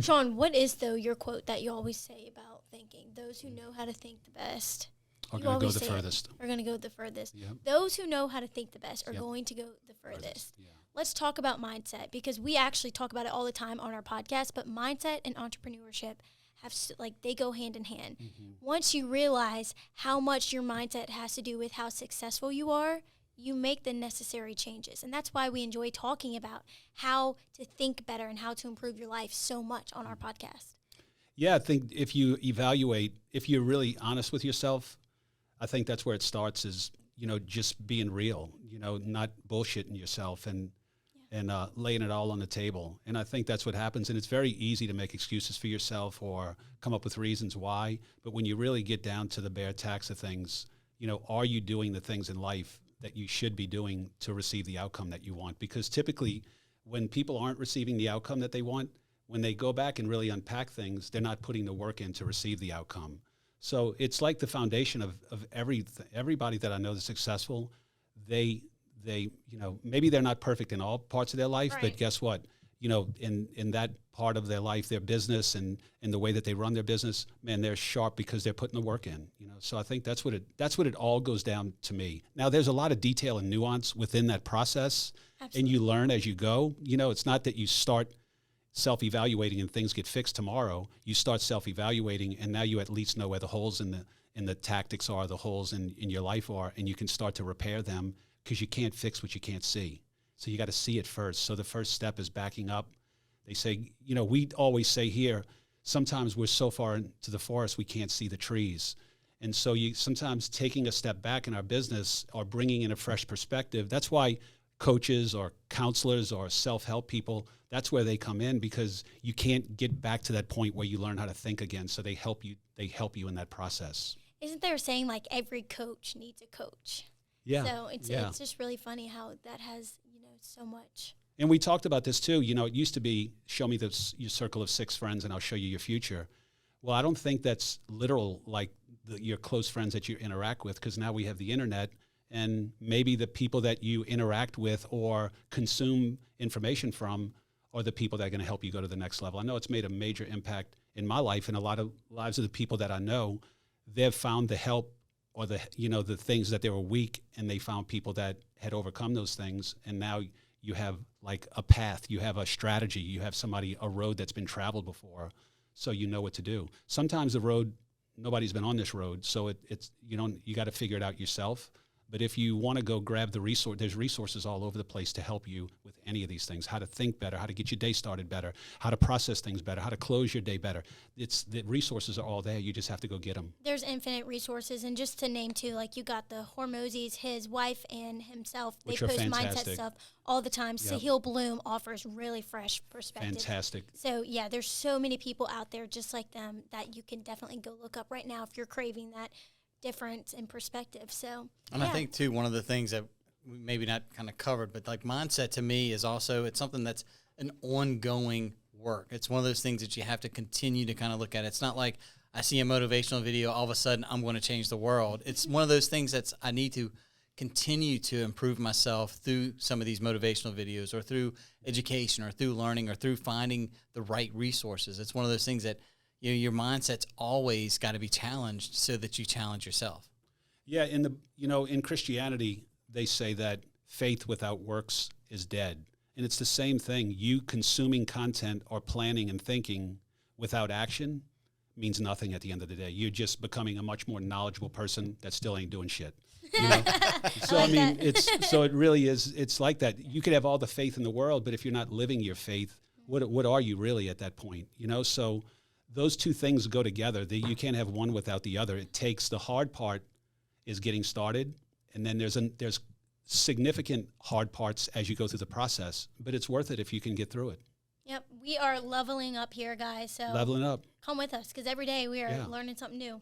Sean, what is, though, your quote that you always say about thinking? Those who know how to think the best are going to go the furthest. Are going to go the furthest. Yep. Those who know how to think the best are Yep. going to go the furthest. Yeah. Let's talk about mindset, because we actually talk about it all the time on our podcast, but mindset and entrepreneurship they go hand in hand. Mm-hmm. Once you realize how much your mindset has to do with how successful you are, you make the necessary changes. And that's why we enjoy talking about how to think better and how to improve your life so much on our podcast. Yeah, I think if you evaluate, if you're really honest with yourself, I think that's where it starts is, just being real, not bullshitting yourself and laying it all on the table. And I think that's what happens. And it's very easy to make excuses for yourself or come up with reasons why. But when you really get down to the bare facts of things, are you doing the things in life that you should be doing to receive the outcome that you want? Because typically when people aren't receiving the outcome that they want, when they go back and really unpack things, they're not putting the work in to receive the outcome. So it's like the foundation of everybody that I know that's successful. They maybe they're not perfect in all parts of their life, right. But guess what? In that part of their life, their business and the way that they run their business, man, they're sharp because they're putting the work in. So I think that's what it all goes down to me. Now, there's a lot of detail and nuance within that process. Absolutely. And you learn as you go. It's not that you start self-evaluating and things get fixed tomorrow. You start self-evaluating, and now you at least know where the holes in the tactics are, the holes in your life are, and you can start to repair them because you can't fix what you can't see. So you got to see it first. So the first step is backing up. They say, we always say here, sometimes we're so far into the forest we can't see the trees. And so you sometimes taking a step back in our business or bringing in a fresh perspective. That's why coaches or counselors or self-help people, that's where they come in, because you can't get back to that point where you learn how to think again. So they help you in that process. Isn't there a saying like every coach needs a coach? Yeah. So it's just really funny how that has, so much. And we talked about this too. It used to be, show me your circle of 6 friends and I'll show you your future. Well, I don't think that's literal, like your close friends that you interact with, because now we have the internet, and maybe the people that you interact with or consume information from are the people that are going to help you go to the next level. I know it's made a major impact in my life, and a lot of lives of the people that I know. They've found the help or the things that they were weak, and they found people that had overcome those things. And now you have like a path, you have a strategy, you have a road that's been traveled before, so you know what to do. Sometimes the road, nobody's been on this road, so you got to figure it out yourself. But if you want to go grab the resource, there's resources all over the place to help you with any of these things, how to think better, how to get your day started better, how to process things better, how to close your day better. The resources are all there. You just have to go get them. There's infinite resources. And just to name two, like you got the Hormozis, his wife and himself. They post mindset stuff all the time. Yep. Sahil Bloom offers really fresh perspective. Fantastic. So, yeah, there's so many people out there just like them that you can definitely go look up right now if you're craving that difference in perspective. So, and I think too, one of the things that we maybe not kind of covered, but like mindset to me is also, it's something that's an ongoing work. It's one of those things that you have to continue to kind of look at. It's not like I see a motivational video, all of a sudden I'm going to change the world. It's one of those things that's, I need to continue to improve myself through some of these motivational videos, or through education, or through learning, or through finding the right resources. It's one of those things that your mindset's always got to be challenged so that you challenge yourself. Yeah, in Christianity, they say that faith without works is dead. And it's the same thing. You consuming content or planning and thinking without action means nothing at the end of the day. You're just becoming a much more knowledgeable person that still ain't doing shit. So I mean, it really is. It's like that. You could have all the faith in the world, but if you're not living your faith, what are you really at that point? So those two things go together. You can't have one without the other. It takes, the hard part is getting started, and then there's significant hard parts as you go through the process, but it's worth it if you can get through it. Yep, we are leveling up here, guys. So leveling up. Come with us, because every day we are learning something new.